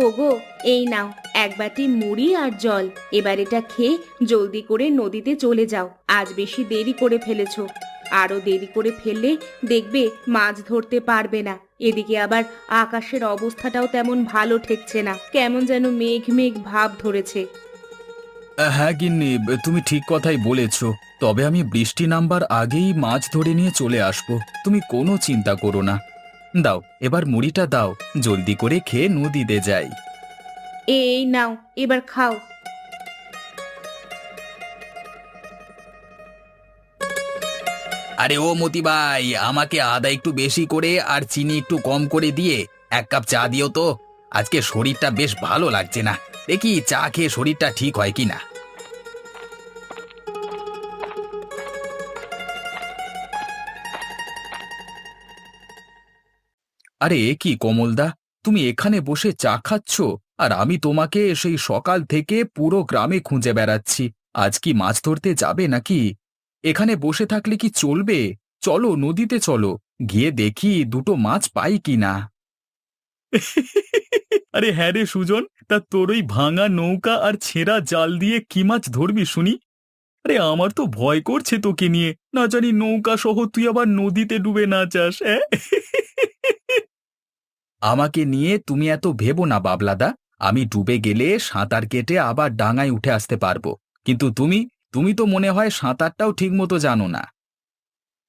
ওগো, এই নাও এক বাটি মুড়ি আর জল। এবার এটা খেয়ে জলদি করে নদীতে চলে যাও। আজ বেশি দেরি করে ফেলেছো। আরো দেরি করে ফেললে দেখবে মাছ ধরতে পারবে না। এদিকে আবার আকাশের অবস্থাটাও তেমন ভালো ঠেকছে না, কেমন যেন মেঘ মেঘ ভাব ধরেছে। হ্যাঁ গিন্নি, তুমি ঠিক কথাই বলেছ। তবে আমি বৃষ্টি নামবার আগেই মাছ ধরে নিয়ে চলে আসব। তুমি কোনো চিন্তা করো না। দাও, এবার মুড়িটা দাও, জলদি করে খেয়ে নদীতে যাই। এই নাও, এবার খাও। আরে ও মতি ভাই, আমাকে আদা একটু বেশি করে আর চিনি একটু কম করে দিয়ে এক কাপ চা দিও তো। আজকে শরীরটা বেশ ভালো লাগছে না, দেখি চা খেয়ে শরীরটা ঠিক হয় কিনা। আরে এ কি কমলদা, তুমি এখানে বসে চা খাচ্ছ আর আমি তোমাকে সেই সকাল থেকে পুরো গ্রামে খুঁজে বেড়াচ্ছি। আজ কি মাছ ধরতে যাবে নাকি? এখানে বসে থাকলে কি চলবে? চলো নদীতে চলো, গিয়ে দেখি দুটো মাছ পাই কিনা। আরে হ্যাঁ রে সুজন, তা তোর ওই ভাঙা নৌকা আর ছেঁড়া জাল দিয়ে কি মাছ ধরবি শুনি? আরে আমার তো ভয় করছে তোকে নিয়ে, না জানি নৌকা সহ তুই আবার নদীতে ডুবে না যাস। আমাকে নিয়ে তুমি এত ভেবো না বাবলাদা। আমি ডুবে গেলে সাঁতার কেটে আবার ডাঙায় উঠে আসতে পারবো। কিন্তু তুমি তুমি তো মনে হয় সাঁতারটাও ঠিক মতো জানো না।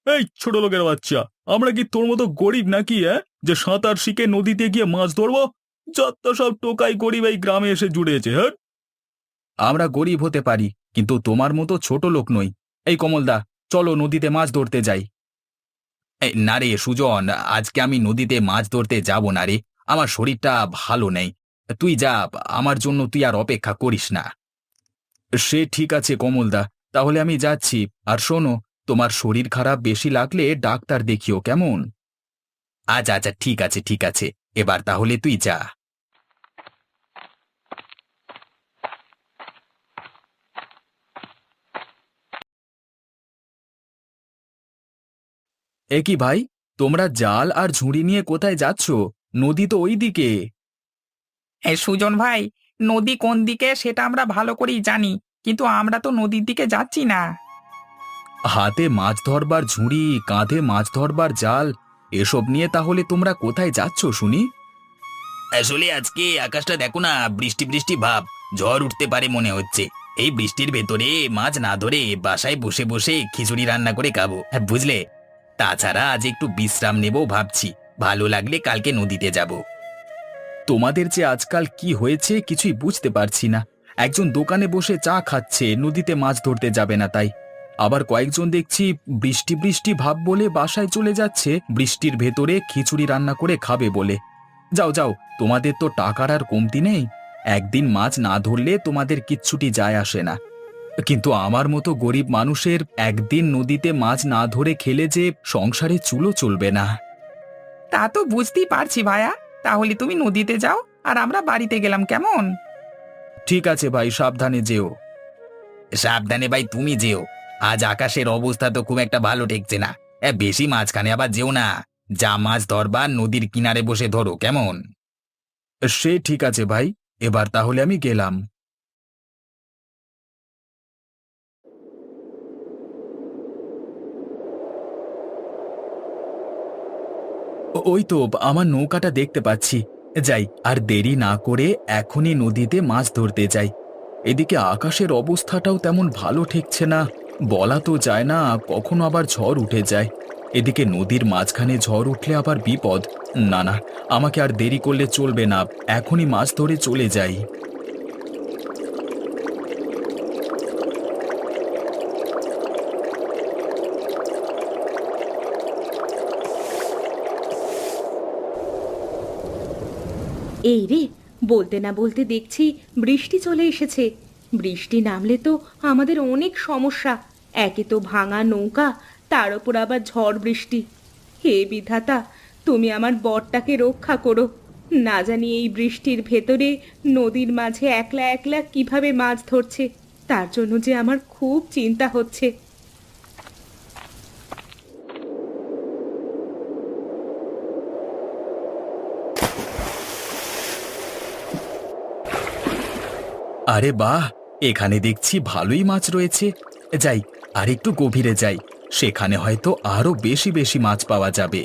এই ছোট লোকের বাচ্চা, আমরা কি তোর মতো গরিব নাকি, যে সাঁতার শিখে নদীতে গিয়ে মাছ ধরবো? যত সব টোকাই গরিব এই গ্রামে এসে জুড়েছে। হ্যাঁ, আমরা গরিব হতে পারি, কিন্তু তোমার মতো ছোট লোক নই। এই কমলদা, চলো নদীতে মাছ ধরতে যাই। না রে সুজন, আজকে আমি নদীতে মাছ ধরতে যাব না রে। আমার শরীরটা ভালো নেই। তুই যা, আমার জন্য তুই আর অপেক্ষা করিস না। সে ঠিক আছে কমলদা, তাহলে আমি যাচ্ছি। আর শোনো, তোমার শরীর খারাপ বেশি লাগলে ডাক্তার দেখিও, কেমন? আচ্ছা আচ্ছা, ঠিক আছে ঠিক আছে। এবার তাহলে তুই যা। এ কি ভাই, তোমরা জাল আর ঝুড়ি নিয়ে কোথায় যাচ্ছ? নদী তো ওই দিকে। সুজন ভাই, নদী কোন দিকে সেটা আমরা ভালো করেই জানি, কিন্তু আমরা তো নদীর দিকে যাচ্ছি না। হাতে মাছ ধরবার ঝুড়ি, কাঁধে মাছ ধরবার জাল, এসব নিয়ে তাহলে তোমরা কোথায় যাচ্ছ শুনি? আসলে আজকে আকাশটা দেখো না, বৃষ্টি বৃষ্টি ভাব, ঝড় উঠতে পারে মনে হচ্ছে। এই বৃষ্টির ভেতরে মাছ না ধরে বাসায় বসে বসে খিচুড়ি রান্না করে খাবো, বুঝলে? তাছাড়া আজ একটু বিশ্রাম নেবো ভাবছি, ভালো লাগলে কালকে নদীতে যাব। তোমাদের যে আজকাল কি হয়েছে কিছুই বুঝতে পারছি না। একজন দোকানে বসে চা খাচ্ছে, নদীতে মাছ ধরতে যাবে না তাই। আবার কয়েকজন দেখছি বৃষ্টি বৃষ্টি ভাব বলে বাসায় চলে যাচ্ছে বৃষ্টির ভেতরে খিচুড়ি রান্না করে খাবে বলে। যাও যাও, তোমাদের তো টাকার আর কমতি নেই। একদিন মাছ না ধরলে তোমাদের কিচ্ছুটি যায় আসে না, কিন্তু আমার মতো গরিব মানুষের একদিন নদীতে মাছ না ধরে খেলে যে সংসারে চুলো চলবে না। তা তো বুঝতেই পারছি ভাইয়া, তাহলে তুমি নদীতে যাও আর আমরা বাড়িতে গেলাম, কেমন? ঠিক আছে ভাই, সাবধানে যেও। সাবধানে ভাই, তুমি যেও। আজ আকাশের অবস্থা তো খুব একটা ভালো ঠেকছে না। বেশি মাঝখানে আবার যেও না। যা মাছ ধরবার নদীর কিনারে বসে ধরো, কেমন? সে ঠিক আছে ভাই, এবার তাহলে আমি গেলাম। ওই তো আমার নৌকাটা দেখতে পাচ্ছি। যাই, আর দেরি না করে এখনই নদীতে মাছ ধরতে যাই। এদিকে আকাশের অবস্থাটাও তেমন ভালো ঠেকছে না। বলা তো যায় না, কখনো আবার ঝড় উঠে যায়। এদিকে নদীর মাঝখানে ঝড় উঠলে আবার বিপদ। না না, আমাকে আর দেরি করলে চলবে না, এখনই মাছ ধরে চলে যাই। এই রে, বলতে না বলতে দেখছি বৃষ্টি চলে এসেছে। বৃষ্টি নামলে তো আমাদের অনেক সমস্যা। একে তো ভাঙা নৌকা, তার ওপর আবার ঝড় বৃষ্টি। হে বিধাতা, তুমি আমার বরটাকে রক্ষা করো। না জানি এই বৃষ্টির ভেতরে নদীর মাঝে একলা একলা কিভাবে মাছ ধরছে, তার জন্য যে আমার খুব চিন্তা হচ্ছে। আরে বাহ, এখানে দেখছি ভালোই মাছ রয়েছে। যাই, আর একটু গভীরে যাই, সেখানে হয়তো আরো বেশি বেশি মাছ পাওয়া যাবে।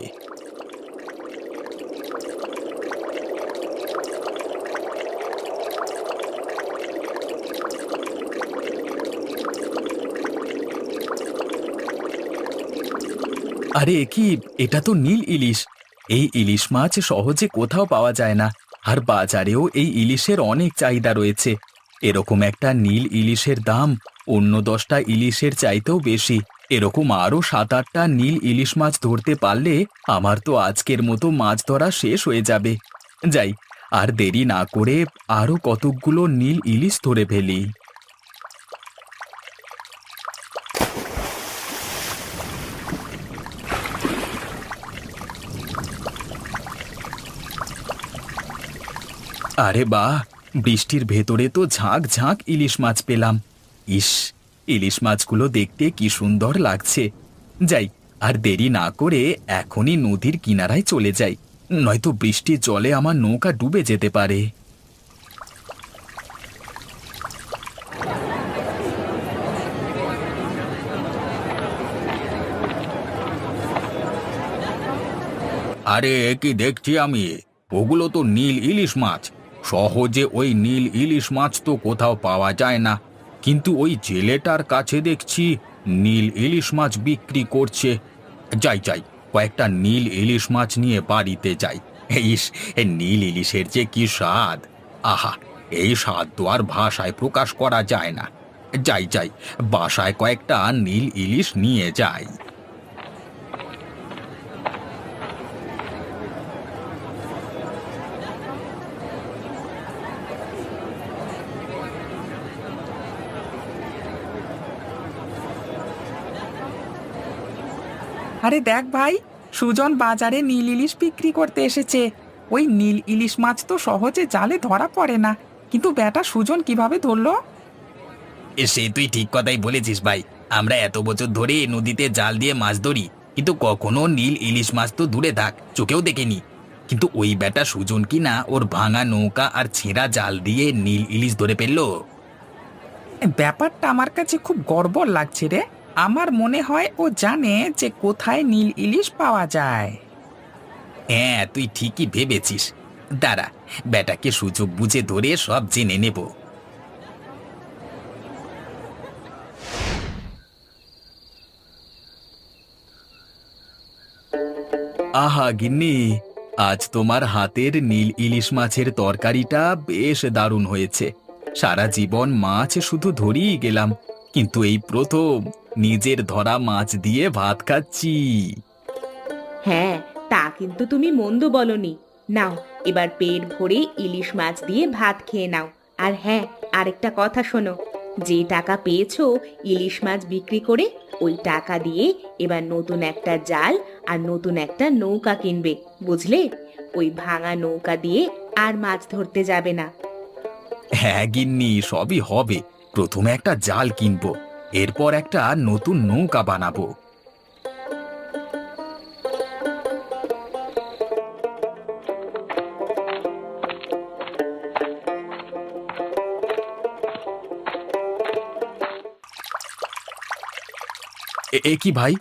আরে এ কি, এটা তো নীল ইলিশ। এই ইলিশ মাছ সহজে কোথাও পাওয়া যায় না, আর বাজারেও এই ইলিশের অনেক চাহিদা রয়েছে। এরকম একটা নীল ইলিশের দাম অন্য 10টা ইলিশের চাইতেও বেশি। এরকম আরো 7-8টা নীল ইলিশ মাছ ধরতে পারলে আমার তো আজকের মতো মাছ ধরা শেষ হয়ে যাবে। যাই, আর দেরি না করে আরো কতকগুলো নীল ইলিশ ধরে ফেলি। আরে বাহ, বৃষ্টির ভেতরে তো ঝাঁক ঝাঁক ইলিশ মাছ পেলাম। ইস, ইলিশ মাছগুলো দেখতে কি সুন্দর লাগছে। যাই, আর দেরি না করে এখনই নদীর কিনারায় চলে যাই, নয়তো বৃষ্টির জলে আমার নৌকা ডুবে যেতে পারে। আরে এ কি দেখছি আমি, ওগুলো তো নীল ইলিশ মাছ। সহজে ওই নীল ইলিশ মাছ তো কোথাও পাওয়া যায় না, কিন্তু ওই জেলেটার কাছে দেখছি নীল ইলিশ মাছ বিক্রি করছে। যাই যাই, কয়েকটা নীল ইলিশ মাছ নিয়ে বাড়িতে যাই। ইস, এ নীল ইলিশের যে কি স্বাদ! আহা, এই স্বাদ তো আর ভাষায় প্রকাশ করা যায় না। যাই যাই, বাসায় কয়েকটা নীল ইলিশ নিয়ে যাই। আরে দেখ ভাই, সুজন বাজারে নীল ইলিশ বিক্রি করতে এসেছে। ওই নীল ইলিশ মাছ তো সহজে জালে ধরা পড়ে না, কিন্তু বেটা সুজন কিভাবে ধরলো? সে তুই ঠিক কথাই বলেছিস ভাই। আমরা এত বছর ধরে নদীতে জাল দিয়ে মাছ ধরি, কিন্তু কখনো নীল ইলিশ মাছ তো দূরে থাক, চোখেও দেখিনি। কিন্তু ওই বেটা সুজন কি না ওর ভাঙা নৌকা আর ছেঁড়া জাল দিয়ে নীল ইলিশ ধরে ফেললো। ব্যাপারটা আমার কাছে খুব গড়বড় লাগছে রে। আমার মনে হয় ও জানে যে কোথায় নীল ইলিশ পাওয়া যায়। হ্যাঁ, তুই ঠিকই ভেবেছিস। দাঁড়া, বেটাকে সুযোগ বুঝে ধরে সব জেনে নেব। আহা গিন্নি, আজ তোমার হাতের নীল ইলিশ মাছের তরকারিটা বেশ দারুণ হয়েছে। সারা জীবন মাছ শুধু ধরেই গেলাম, কিন্তু এই প্রথম নিজের ধরা মাছ দিয়ে ভাত খাচ্ছি। হ্যাঁ, তা কিন্তু তুমি মন্দ বলনি। নাও, এবার পেট ভরে ইলিশ মাছ দিয়ে ভাত খেয়ে নাও। আর হ্যাঁ, আরেকটা কথা শোনো, যে টাকা পেয়েছো ইলিশ মাছ বিক্রি করে, ওই টাকা দিয়ে এবার নতুন একটা জাল আর নতুন একটা নৌকা কিনবে, বুঝলে? ওই ভাঙা নৌকা দিয়ে আর মাছ ধরতে যাবে না। হ্যাঁ গিন্নি, সবই হবে। প্রথমে একটা জাল কিনবো, এরপর একটা নতুন নৌকা বানাবো। এ কি ভাই,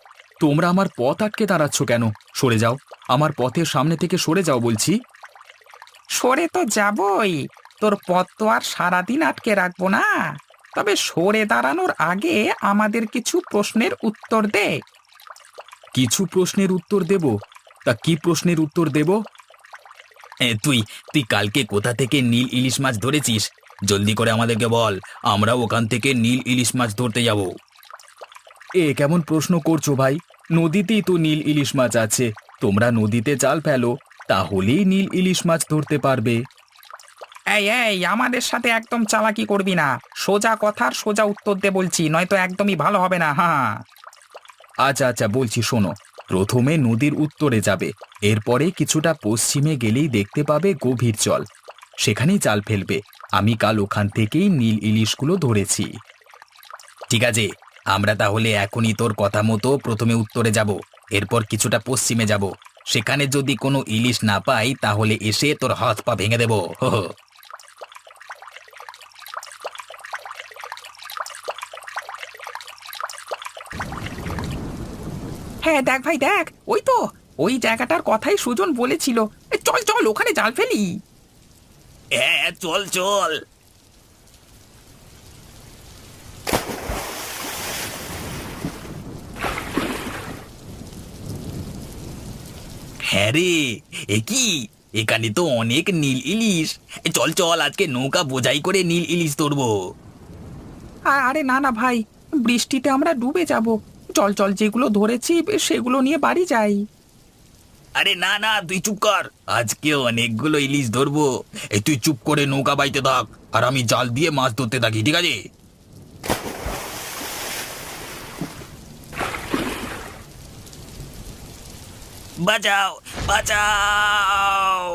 তোমরা আমার পথ আটকে দাঁড়াচ্ছ কেন? সরে যাও, আমার পথের সামনে থেকে সরে যাও বলছি। সরে তো যাবই, তোর পথ তো আর সারাদিন আটকে রাখবো না। তবে সরে দাঁড়ানোর আগে আমাদের কিছু প্রশ্নের উত্তর দে। কিছু প্রশ্নের উত্তর দেব? তা কি প্রশ্নের উত্তর দেব? তুই তুই কালকে কোথা থেকে নীল ইলিশ মাছ ধরেছিস? জলদি করে আমাদেরকে বল, আমরা ওখান থেকে নীল ইলিশ মাছ ধরতে যাব। এ কেমন প্রশ্ন করছো ভাই? নদীতেই তো নীল ইলিশ মাছ আছে। তোমরা নদীতে জাল ফেলো, তাহলেই নীল ইলিশ মাছ ধরতে পারবে। এই এই, আমাদের সাথে একদম চালাকি করবি না। সোজা কথার সোজা উত্তর দে বলছি, নয়তো একদমই ভালো হবে না। হ্যাঁ, আচ্ছা আচ্ছা, বলছি শোনো। প্রথমে নদীর উত্তরে যাবে, এরপরে কিছুটা পশ্চিমে গেলেই দেখতে পাবে গভীর জল, সেখানেই জাল ফেলবে। আমি কাল ওখান থেকেই নীল ইলিশগুলো ধরেছি। ঠিক আছে, আমরা তাহলে এখনই তোর কথা মতো প্রথমে উত্তরে যাব, এরপর কিছুটা পশ্চিমে যাব। সেখানে যদি কোনো ইলিশ না পাই তাহলে এসে তোর হাত পা ভেঙে দেব। হো হো। হ্যাঁ দেখ ভাই দেখ, ওই তো ওই জায়গাটার কথাই সুজন বলেছিল। চল চল ওখানে জাল ফেলি। হ্যাঁ চল চল। হ্যাঁ রে, এ কি, এখানে তো অনেক নীল ইলিশ। চল চল আজকে নৌকা বোঝাই করে নীল ইলিশ ধরবো। আরে না না ভাই, বৃষ্টিতে আমরা ডুবে যাব। চল চল, যেগুলো ধরেছি সেগুলো নিয়ে বাড়ি যাই। আরে না না, তুই চুপ কর, আজকে অনেকগুলো ইলিশ ধরবো। এই তুই চুপ করে নৌকা বাইতে থাক, আর আমি জাল দিয়ে মাছ ধরতে থাকি, ঠিক আছে? বাঁচাও বাঁচাও।